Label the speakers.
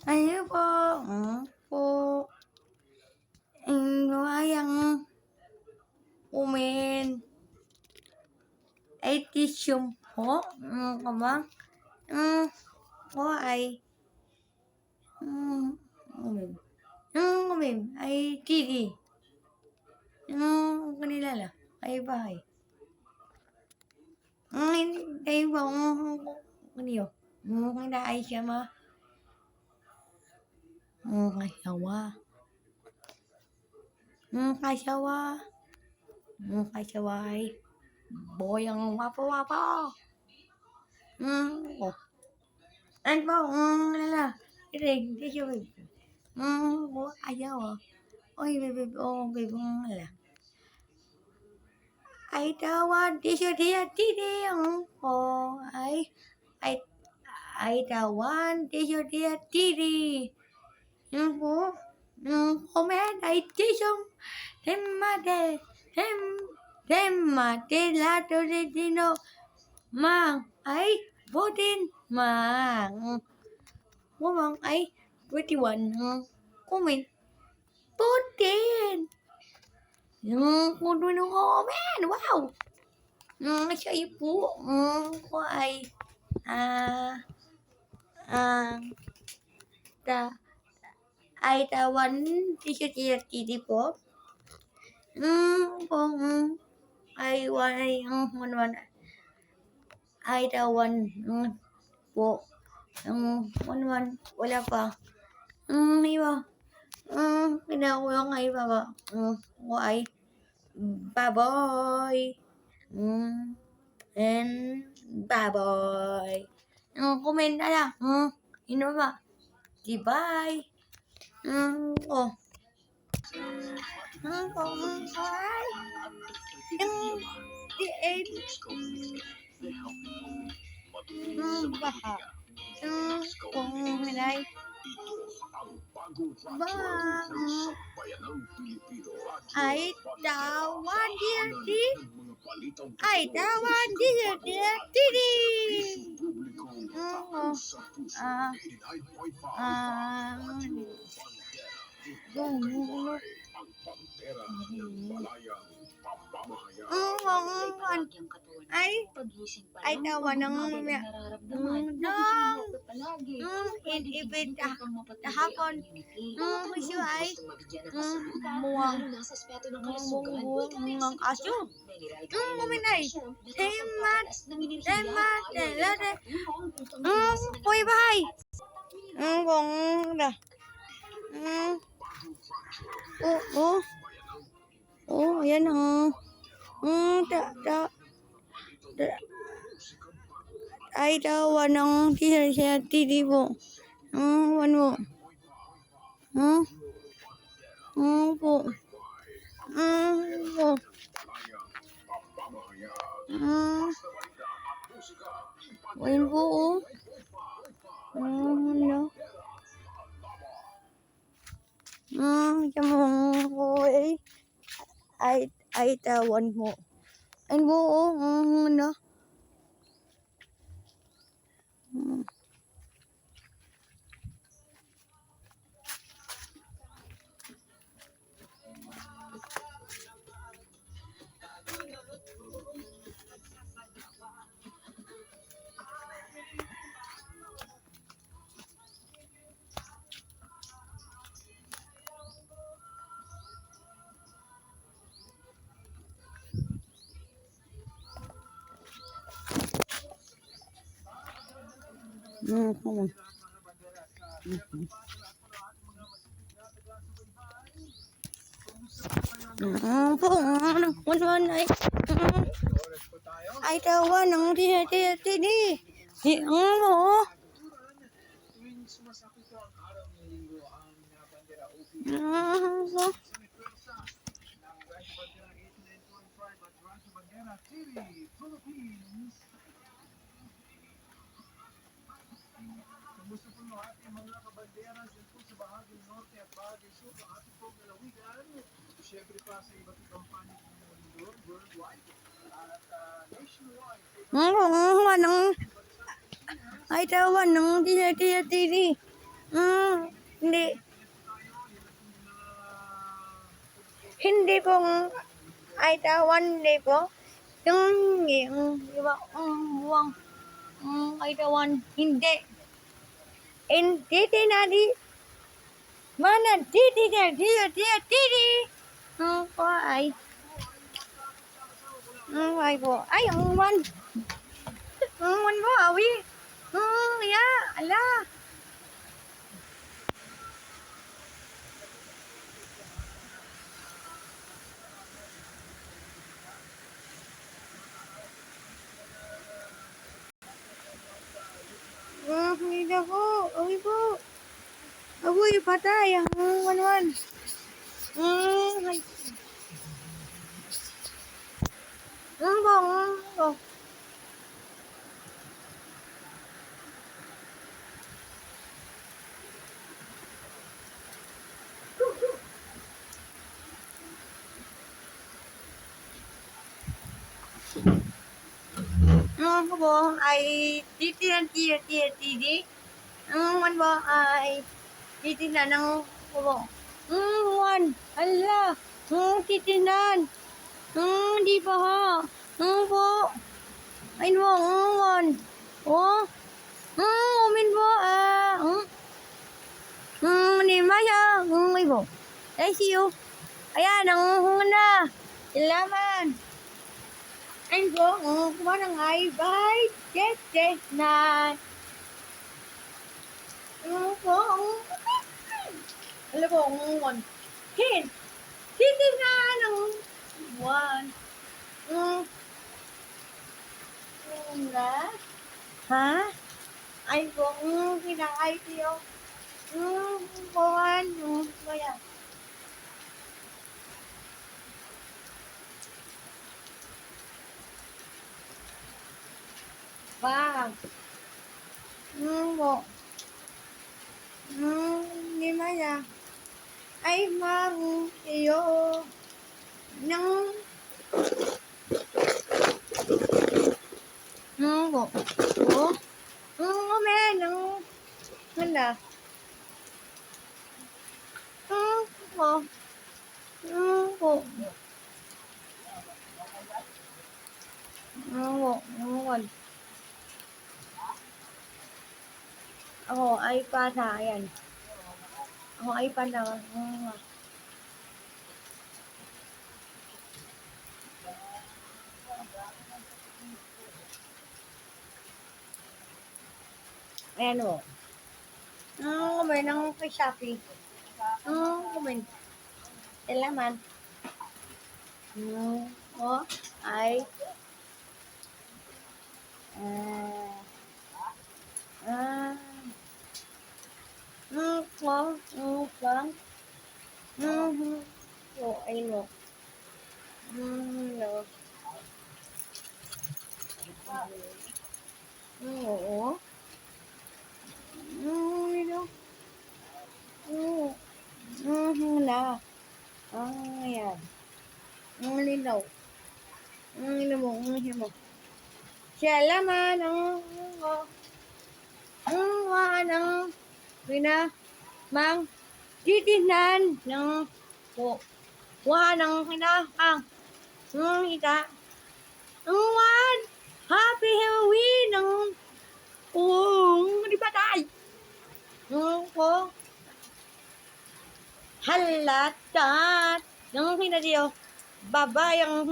Speaker 1: Ayun po, po, wayang umin ay tissue po, kabang, po ay, umin ay tidi, kanilala ay bahay. Ay bang kaniyo, kaya ay siya kasawa. Kasawa ay boyang wapo-wapo. Oh. Ano po, lala, irig, di siya babe. Ayaw. Oy, babe, babe, lala. Ay tawan, di siya tidi, ay tawan, di siya tidi. Yung po, komen ay tisong, temate, lato de dino, mang, ay, botin, mang. Mang ay, 21, komen, botin. Yung kundo ng komen, wow. Siya po, ko ay, ay tawan, di siya tidi po. Kung ay ay tawan po. Wala pa. Iba. Kinakulang ay baba. Ko ay baboy. And baboy. Comment na lang. Ino ba? Bye. Oh. Baha. Kung nilay. Ay tawan di. Ay tawan di. Ay tawan ng inibig hapon. Siya ay muwang aso. Kuminay. Puy bahay. Kung na. Ayan ay tawan ng siya tidi po. Ano po. Ayun po. Ano? Yung po ay tawan mo. Ayun po. Ano? Come on. Ay tawan ng tidi.
Speaker 2: Gusto po ng ating mga kabanderas dito sa bahaging norte at bahaging sur ng ating pong lalawigan. Siyempre pa sa iba't ibang panig ng mundo, worldwide at nationwide.
Speaker 1: Ay tawan ng tidi. ay tawan di po. Yung di ba, buwang, ay tawan, hindi. Hindi tinadi, mana titi na, titi. Po ay po, ay, ang man po, awi. Ya, ala. Hindi po, awi po. Awi, patay, ang man. Ay, ang. Ang po ay titi. Ang man po ay titinan ng po. Wan, ala, titinan. Di pa ha. Po. Ay mo, wan. Oh, umin po, ni Maya, ay po. I see you. Ayan, na. Ilaman. Anh có có là ngày bye chết này có là bộ nguồn hin hin na nang one là hả anh có khi nào ai tiêu cô anh bây giờ ba bộ đi mấy giờ ấy mang yêu nắng bộ mẹ nắng nên là bộ bộ bộ ako ay pa na yan. Ako ay pa na. Ayan o. Kumain ng kay Shopee. Kumain. Salamat. Ay. Bang. Ayun mo. No. Oo. Ito. Na. Ayan. Linaw. Linaw mo. Linaw mo. Salamat. Ang mang titinan ng po. Ng hinahang. Ika. Ang happy Halloween ng di ba tayo? Po. Halatat. Ng hinadiyo. Baba yung